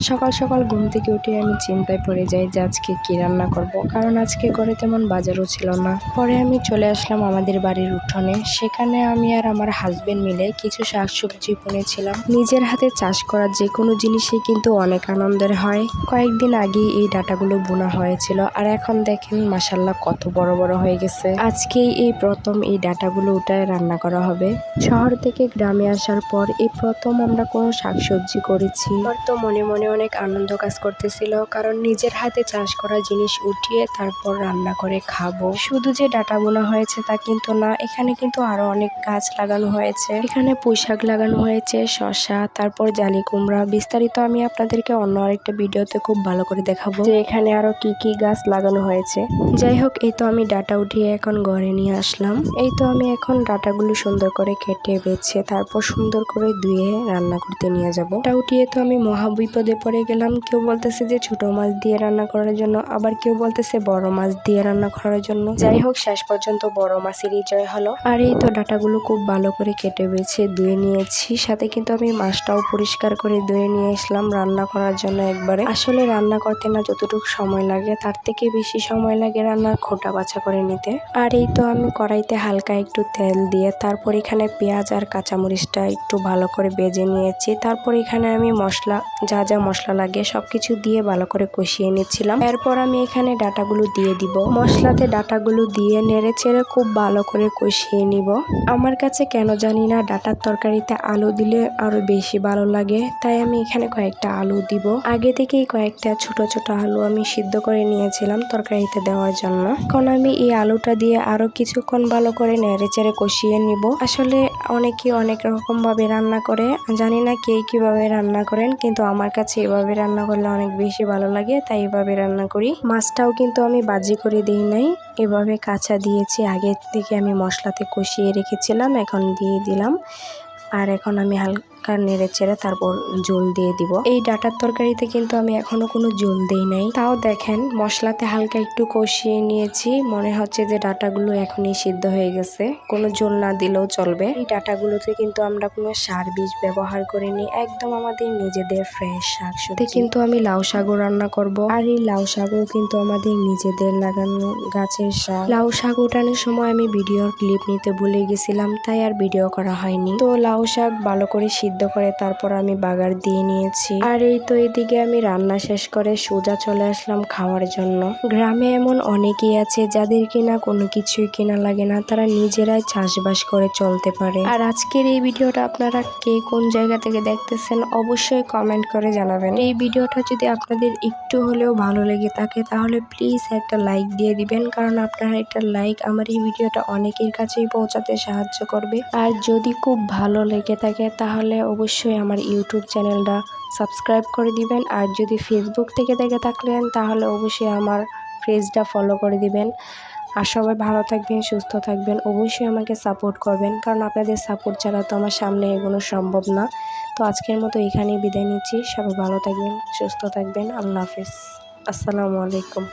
সকাল সকাল ঘুম থেকে উঠে আমি চিন্তায় পড়ে যাই যে আজকে কি রান্না করব, কারণ আজকে ঘরে তেমন বাজারও ছিল না। পরে আমি চলে আসলাম আমাদের বাড়ির উঠোনে। সেখানে আমি আর আমার হাজবেন্ড মিলে কিছু শাকসবজি বুনেছিলাম। নিজের হাতে চাষ করা যে কোনো জিনিসই কিন্তু অনেক আনন্দের হয়। কয়েকদিন আগে এই ডাঁটাগুলো বোনা হয়েছিল, আর এখন দেখেন মাশাল্লাহ কত বড় বড় হয়ে গেছে। আজকেই এই প্রথম এই ডাঁটাগুলো উঠায় রান্না করা হবে। শহর থেকে গ্রামে আসার পর এই প্রথম আমরা কোনো শাকসবজি করেছি। তো মনে মনে অনেক আনন্দ কাজ করতেছিল, কারণ নিজের হাতে চাষ করা জিনিস উঠিয়ে তারপর রান্না করে খাবো। শুধু যে ডাঁটা বোনা হয়েছে তা কিন্তু না, এখানে কিন্তু আরো অনেক গাছ লাগানো হয়েছে। এখানে পুঁইশাক লাগানো হয়েছে, শসা, তারপর জালি কুমড়া। বিস্তারিত আমি আপনাদেরকে অন্য আরেকটা ভিডিওতে খুব ভালো করে দেখাবো যে এখানে আরো কি কি গাছ লাগানো হয়েছে। যাই হোক, এই তো আমি ডাঁটা উঠিয়ে এখন ঘরে নিয়ে আসলাম। এই তো আমি এখন ডাঁটাগুলো সুন্দর করে কেটে বেছে তারপর সুন্দর করে ধুয়ে রান্না করতে নিয়ে যাব। ডাঁটা উঠিয়ে তো আমি মহা বিপদে পড়ে গেলাম। কেউ বলতেছে যে ছোট মাছ দিয়ে রান্না করার জন্য, আবার কেউ বলতেছে বড় মাছ দিয়ে রান্না করার জন্য। যাই হোক, শেষ পর্যন্ত বড় মাছেরই জয় হলো। আর এই তো ডাঁটাগুলো খুব ভালো করে কেটে বেছে ধুয়ে নিয়েছি, সাথে কিন্তু আমি মাছটাও পরিষ্কার করে ধুয়ে নিয়ে আসলাম রান্না করার জন্য একবারে। আসলে রান্না করতে না যতটুকু সময় লাগে তার থেকে বেশি সময় লাগে রান্নার খোটা বাছা করে নিতে। আর এই তো আমি কড়াইতে হালকা একটু তেল দিয়ে তারপর এখানে পেঁয়াজ আর কাঁচামরিচটা একটু ভালো করে ভেজে নিয়েছি। তারপর এখানে আমি মশলা যা যা মশলা লাগে সবকিছু দিয়ে ভালো করে কষিয়ে নিচ্ছিলাম। এরপর আমি এখানে ডাঁটাগুলো দিয়ে দিব। মশলাতে ডাঁটাগুলো দিয়ে নেড়ে চেড়ে খুব ভালো করে কষিয়ে নিব। আমার কাছে কেন জানি না ডাঁটার তরকারিতে আলু দিলে আরো বেশি ভালো লাগে, তাই আমি এখানে কয়েকটা আলু দিব। আগে থেকেই কয়েকটা ছোট ছোট আলু আমি সিদ্ধ করে নিয়েছিলাম তরকারিতে দেওয়ার জন্য। এখন আমি এই আলুটা দিয়ে আরো কিছুক্ষণ ভালো করে নেড়ে চেড়ে কষিয়ে নিব। আসলে অনেকে অনেক রকম ভাবে রান্না করে, জানি না কে কিভাবে রান্না করেন, কিন্তু আমার কাছে এভাবে রান্না করলে অনেক বেশি ভালো লাগে, তাই এভাবে রান্না করি। মাছটাও কিন্তু আমি ভাজি করে দিই নাই, এভাবে কাঁচা দিয়েছি। আগে থেকে আমি মশলাতে কষিয়ে রেখেছিলাম, এখন দিয়ে দিলাম। আর এখন আমি হালকা নেড়ে চেড়ে তারপর জল দিয়ে দিব। এই ডাঁটার তরকারিতে কিন্তু আমি এখনো কোনো জল দেই নাই, তাও দেখেন মশলাতে হালকা একটু কষিয়ে নিয়েছি। মনে হচ্ছে যে ডাঁটাগুলো এখনই সিদ্ধ হয়ে গেছে, কোনো জল না দিলেও চলবে। এই ডাঁটাগুলোতে কিন্তু আমরা কোনো সার বীজ ব্যবহার করিনি, একদম আমাদের নিজেদের ফ্রেশ শাকসবজি। কিন্তু আমি লাউ শাকও রান্না করব, আর এই লাউ শাকও কিন্তু আমাদের নিজেদের লাগানো গাছের শাক। লাউ শাক উঠানোর সময় আমি ভিডিওর ক্লিপ নিতে ভুলে গেছিলাম, তাই আর ভিডিও করা হয়নি। তো লাউ শাক ভালো করে সিদ্ধ করে তারপর আমি বাগার দিয়ে নিয়েছি। আর এই তো এদিকে আমি রান্না শেষ করে সোজা চলে আসলাম খাওয়ার জন্য। গ্রামে এমন অনেকেই আছে যাদের কিনা কোনো কিছুই কেনা লাগে না, তারা নিজেরাই চাষবাস করে চলতে পারে। আর আজকের এই ভিডিওটা আপনারা কে কোন জায়গা থেকে দেখতেছেন অবশ্যই কমেন্ট করে জানাবেন। এই ভিডিওটা যদি আপনাদের একটু হলেও ভালো লেগে থাকে তাহলে প্লিজ একটা লাইক দিয়ে দিবেন, কারণ আপনারা একটা লাইক আমার এই ভিডিওটা অনেকের কাছেই পৌঁছাতে সাহায্য করবে। আর যদি খুব ভালো লেগে থাকে তাহলে অবশ্যই আমার ইউটিউব চ্যানেলটা সাবস্ক্রাইব করে দিবেন। আর যদি ফেসবুক থেকে দেখে থাকলেন তাহলে অবশ্যই আমার পেজটা ফলো করে দিবেন। আর সবাই ভালো থাকবেন, সুস্থ থাকবেন, অবশ্যই আমাকে সাপোর্ট করবেন, কারণ আপনাদের সাপোর্ট ছাড়া তো আমার সামনে এগোনো সম্ভব না। তো আজকের মতো এখানেই বিদায় নিচ্ছি। সবাই ভালো থাকবেন, সুস্থ থাকবেন। আল্লাহ হাফেজ, আসসালামু আলাইকুম।